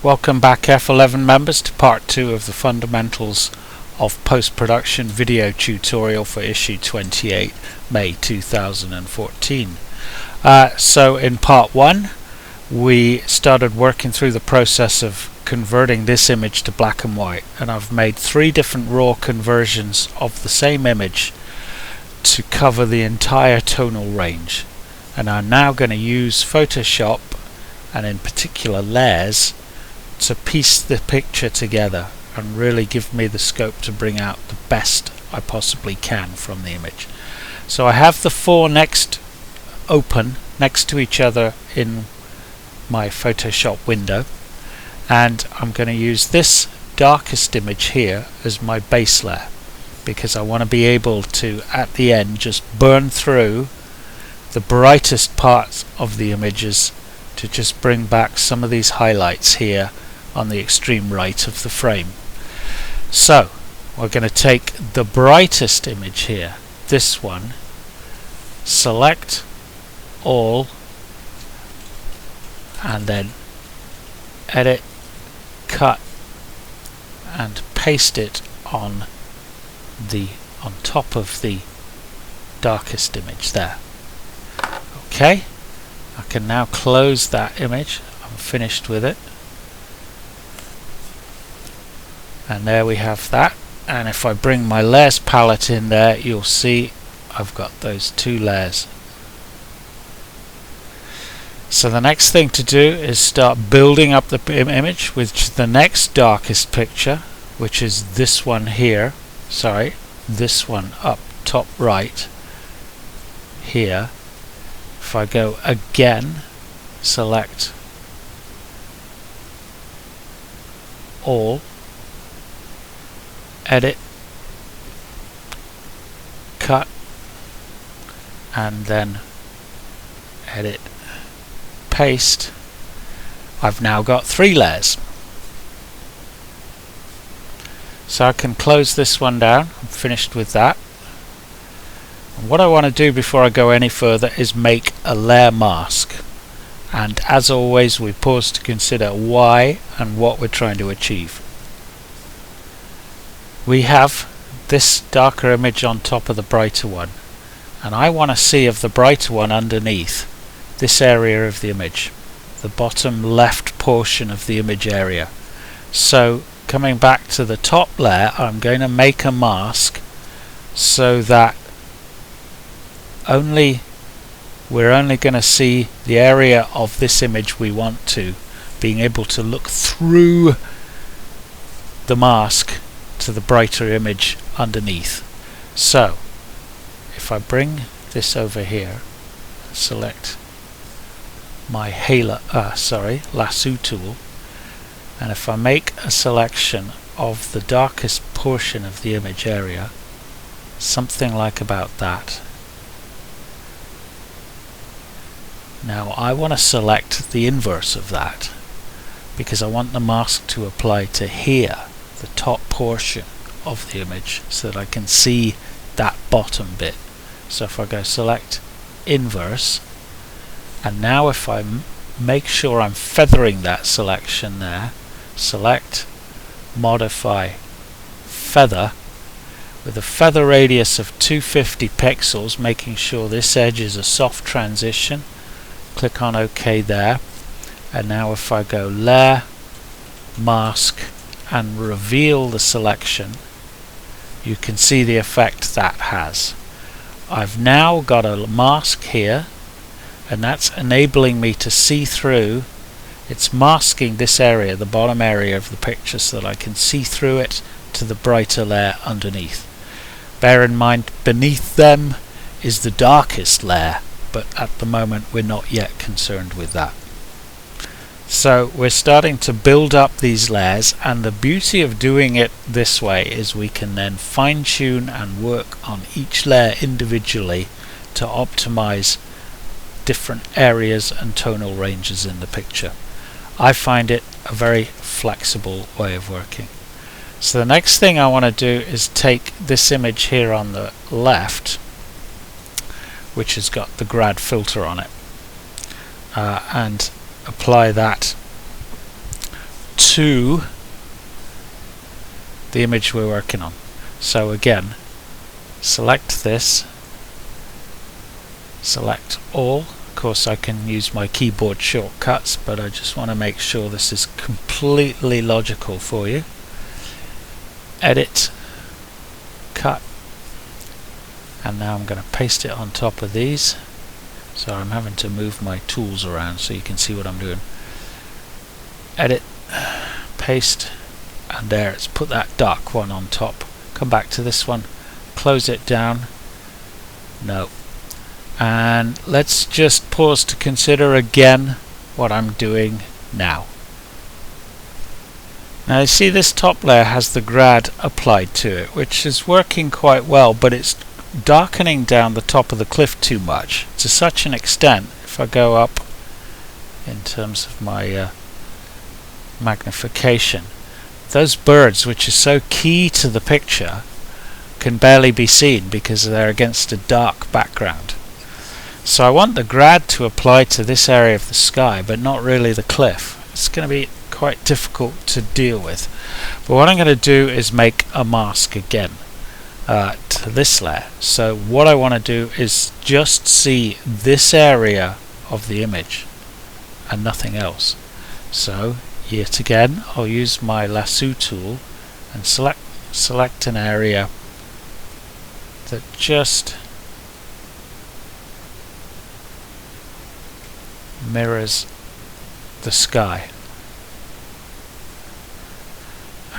Welcome back F11 members to part 2 of the fundamentals of post-production video tutorial for issue 28 May 2014. So in part 1 we started working through the process of converting this image to black and white, and I've made 3 different raw conversions of the same image to cover the entire tonal range, and I'm now going to use Photoshop and in particular layers to piece the picture together and really give me the scope to bring out the best I possibly can from the image. So I have the 4 open next to each other in my Photoshop window, and I'm going to use this darkest image here as my base layer because I want to be able to at the end just burn through the brightest parts of the images to just bring back some of these highlights here on the extreme right of the frame. So we're going to take the brightest image here, this one, select all, and then edit, cut and paste it on top of the darkest image there. Okay, I can now close that image. I'm finished with it. And there we have that, and if I bring my layers palette in there, you'll see I've got those 2 layers. So the next thing to do is start building up the image with the next darkest picture, which is this one here, this one up top right here. If I go again, select all, edit, cut, and then edit, paste, I've now got 3 layers. So I can close this one down. I'm finished with that. And what I want to do before I go any further is make a layer mask, and as always we pause to consider why and what we're trying to achieve. We have this darker image on top of the brighter one, and I want to see of the brighter one underneath this area of the image, the bottom left portion of the image area. So coming back to the top layer, I'm going to make a mask so that we're only going to see the area of this image we want to, being able to look through the mask to the brighter image underneath. So if I bring this over here, select my lasso tool, and if I make a selection of the darkest portion of the image area, something like about that. Now I want to select the inverse of that because I want the mask to apply to here, the top portion of the image, so that I can see that bottom bit. So if I go select inverse, and now if I make sure I'm feathering that selection there, select modify feather with a feather radius of 250 pixels, making sure this edge is a soft transition, click on OK there, and now if I go layer, mask and reveal the selection, you can see the effect that has. I've now got a mask here, and that's enabling me to see through. It's masking this area, the bottom area of the picture, so that I can see through it to the brighter layer underneath. Bear in mind, beneath them is the darkest layer, but at the moment we're not yet concerned with that. So we're starting to build up these layers, and the beauty of doing it this way is we can then fine-tune and work on each layer individually to optimize different areas and tonal ranges in the picture. I find it a very flexible way of working. So the next thing I want to do is take this image here on the left, which has got the grad filter on it, and apply that to the image we're working on. So again, select this, select all. Of course I can use my keyboard shortcuts, but I just want to make sure this is completely logical for you. Edit, cut, and now I'm going to paste it on top of these. So I'm having to move my tools around so you can see what I'm doing. Edit, paste, and there, it's put that dark one on top. Come back to this one, close it down, no. And let's just pause to consider again what I'm doing now. Now you see this top layer has the grad applied to it, which is working quite well, but it's darkening down the top of the cliff too much, to such an extent, if I go up in terms of my magnification, those birds, which are so key to the picture, can barely be seen because they're against a dark background. So I want the grad to apply to this area of the sky, but not really the cliff. It's going to be quite difficult to deal with. But what I'm going to do is make a mask again to this layer. So what I want to do is just see this area of the image and nothing else. So yet again I'll use my lasso tool and select an area that just mirrors the sky.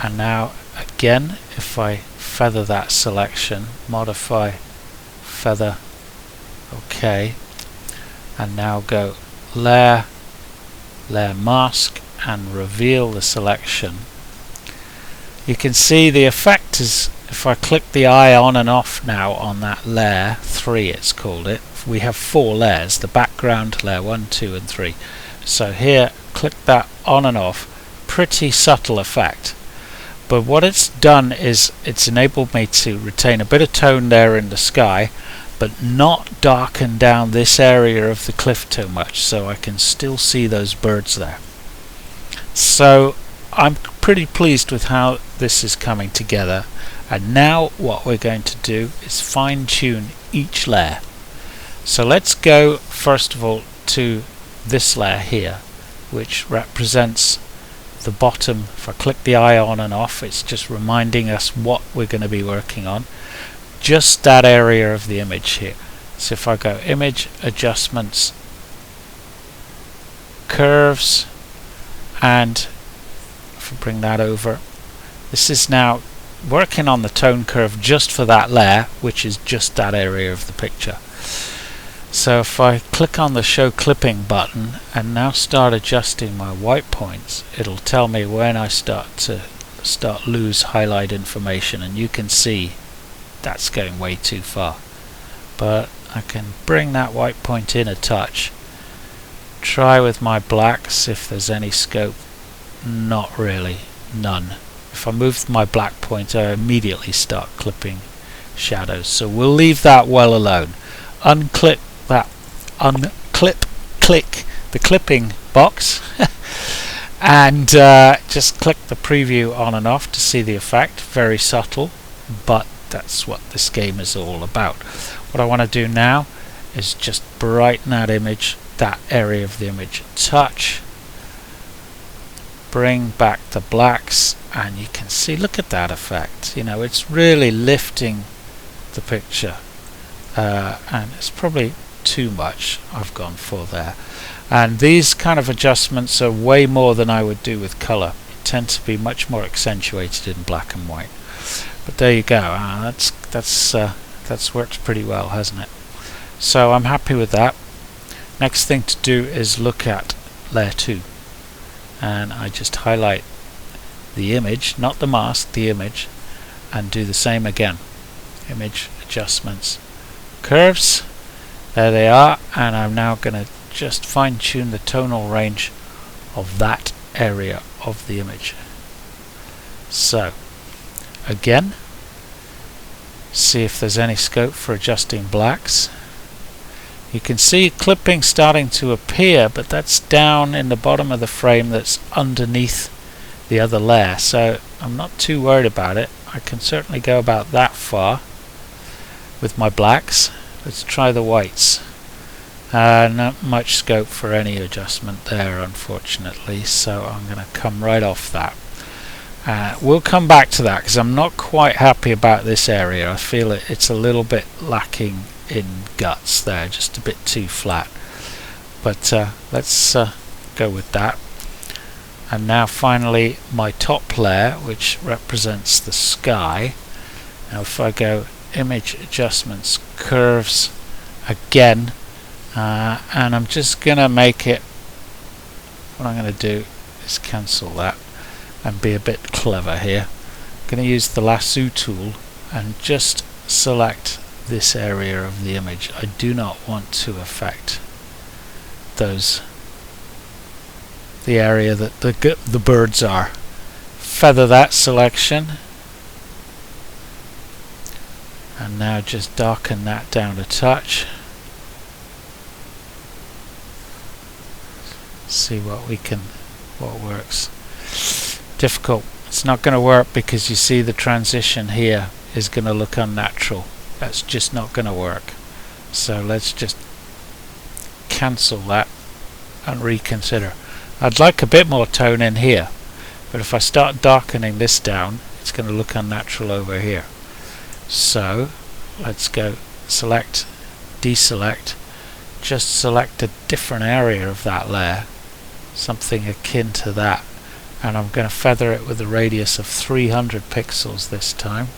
And now again, if I feather that selection, modify, feather, OK, and now go layer, layer mask, and reveal the selection. You can see the effect is, if I click the eye on and off now on that layer 3, it's called it, we have 4 layers, the background layer 1, 2 and 3. So here, click that on and off, pretty subtle effect. But what it's done is it's enabled me to retain a bit of tone there in the sky, but not darken down this area of the cliff too much, so I can still see those birds there. So I'm pretty pleased with how this is coming together, and now what we're going to do is fine-tune each layer. So let's go first of all to this layer here, which represents the bottom. If I click the eye on and off, it's just reminding us what we're going to be working on, just that area of the image here. So if I go image, adjustments, curves, and if I bring that over, this is now working on the tone curve just for that layer, which is just that area of the picture. So if I click on the show clipping button and now start adjusting my white points, it'll tell me when I start lose highlight information, and you can see that's going way too far. But I can bring that white point in a touch, try with my blacks if there's any scope. Not really, none. If I move my black point, I immediately start clipping shadows, so we'll leave that well alone. Unclip that, click the clipping box and just click the preview on and off to see the effect. Very subtle, but that's what this game is all about. What I want to do now is just brighten that image, that area of the image a touch, bring back the blacks, and you can see, look at that effect. You know, it's really lifting the picture, and it's probably too much I've gone for there. And these kind of adjustments are way more than I would do with color. It tends to be much more accentuated in black and white. But there you go. That's worked pretty well, hasn't it? So I'm happy with that. Next thing to do is look at layer 2, and I just highlight the image, not the mask, the image, and do the same again. Image, adjustments, curves, there they are, and I'm now going to just fine-tune the tonal range of that area of the image. So again, see if there's any scope for adjusting blacks. You can see clipping starting to appear, but that's down in the bottom of the frame, that's underneath the other layer, so I'm not too worried about it. I can certainly go about that far with my blacks. Let's try the whites. Not much scope for any adjustment there, unfortunately, so I'm going to come right off that. We'll come back to that because I'm not quite happy about this area. I feel it's a little bit lacking in guts there, just a bit too flat. But let's go with that. And now finally my top layer, which represents the sky. Now if I go image adjustments, curves again, and I'm just gonna make it, what I'm gonna do is cancel that and be a bit clever here. I'm gonna use the lasso tool and just select this area of the image. I do not want to affect the area that the birds are. Feather that selection, and now just darken that down a touch. See what works. Difficult. It's not going to work because you see the transition here is going to look unnatural. That's just not going to work. So let's just cancel that and reconsider. I'd like a bit more tone in here, but if I start darkening this down, it's going to look unnatural over here. So let's go select, deselect, just select a different area of that layer, something akin to that, and I'm going to feather it with a radius of 300 pixels this time.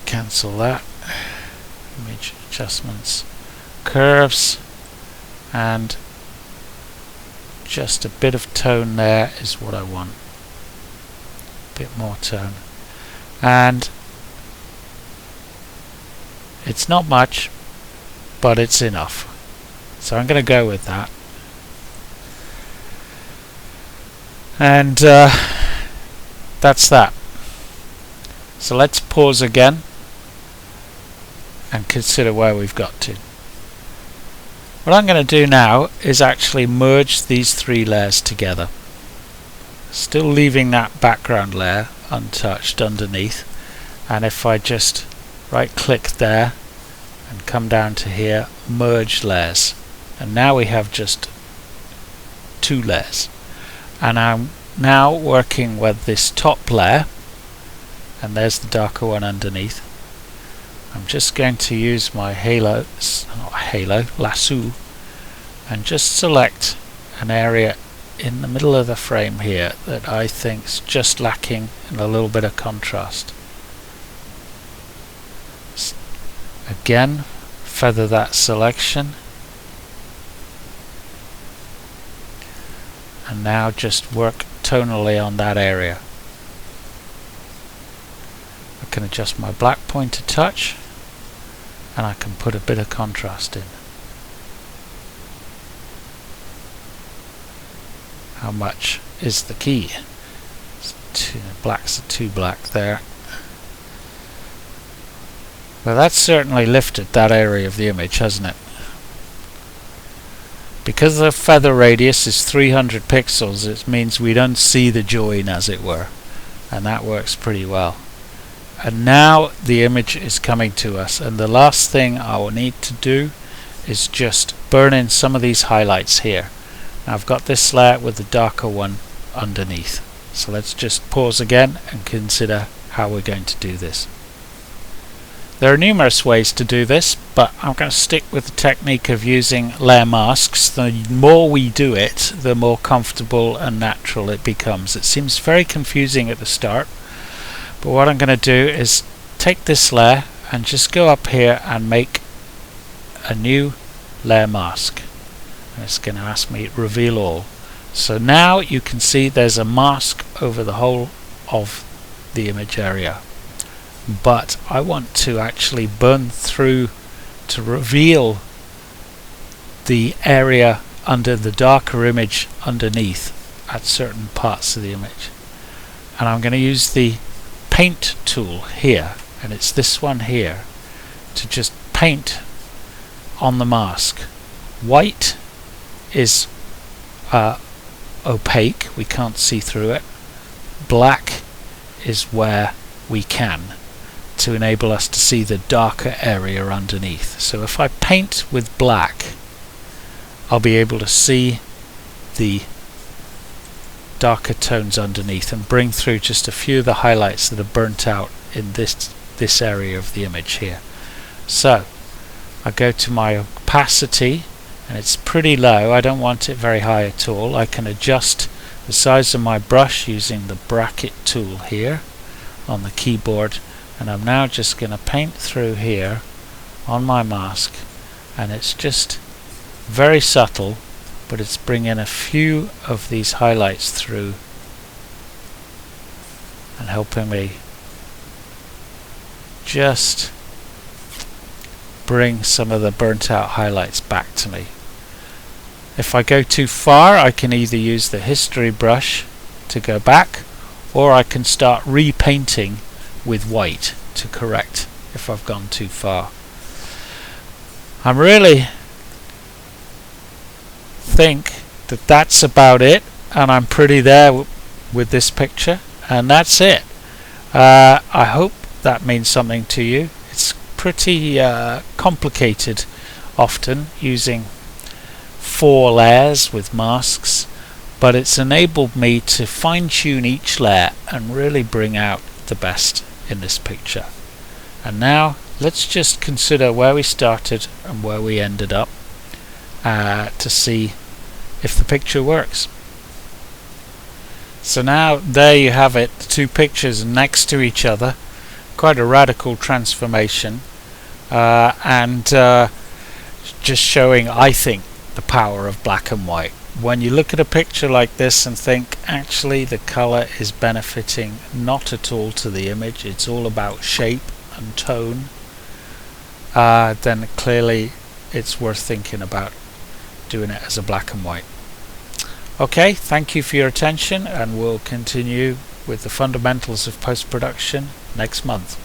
Cancel that. Image adjustments, curves, and just a bit of tone there is what I want. A bit more tone, and it's not much, but it's enough, so I'm going to go with that. And that's that. So let's pause again and consider where we've got to. What I'm going to do now is actually merge these three layers together, still leaving that background layer untouched underneath, and if I just right click there and come down to here, merge layers, and now we have just two layers. And I'm now working with this top layer, and there's the darker one underneath. I'm just going to use my lasso, and just select an area in the middle of the frame here that I think's just lacking in a little bit of contrast. Again, feather that selection, and now just work tonally on that area. I can adjust my black point a touch, and I can put a bit of contrast in. How much is the key? Blacks are too black there. Well, that's certainly lifted that area of the image, hasn't it? Because the feather radius is 300 pixels, it means we don't see the join, as it were, and that works pretty well. And now the image is coming to us, and the last thing I will need to do is just burn in some of these highlights here. Now I've got this layer with the darker one underneath, so let's just pause again and consider how we're going to do this. There are numerous ways to do this, but I'm going to stick with the technique of using layer masks. The more we do it, the more comfortable and natural it becomes. It seems very confusing at the start, but what I'm going to do is take this layer and just go up here and make a new layer mask. And it's going to ask me reveal all. So now you can see there's a mask over the whole of the image area. But I want to actually burn through to reveal the area under the darker image underneath at certain parts of the image. And I'm going to use the paint tool here, and it's this one here, to just paint on the mask White is opaque, we can't see through it. Black is where we can, to enable us to see the darker area underneath. So if I paint with black, I'll be able to see the darker tones underneath and bring through just a few of the highlights that are burnt out in this area of the image here. So I go to my opacity, and it's pretty low. I don't want it very high at all. I can adjust the size of my brush using the bracket tool here on the keyboard, and I'm now just going to paint through here on my mask, and it's just very subtle, but it's bringing a few of these highlights through and helping me just bring some of the burnt out highlights back to me. If I go too far, I can either use the history brush to go back, or I can start repainting with white to correct if I've gone too far. I'm really think that that's about it, and I'm pretty there with this picture, and that's it. I hope that means something to you. It's pretty complicated often using 4 layers with masks, but it's enabled me to fine-tune each layer and really bring out the best in this picture. And now let's just consider where we started and where we ended up to see if the picture works. So now there you have it, the 2 pictures next to each other. Quite a radical transformation, and just showing, I think, the power of black and white. When you look at a picture like this and think actually the color is benefiting not at all to the image, it's all about shape and tone, then clearly it's worth thinking about doing it as a black and white. Okay, thank you for your attention, and we'll continue with the fundamentals of post-production next month.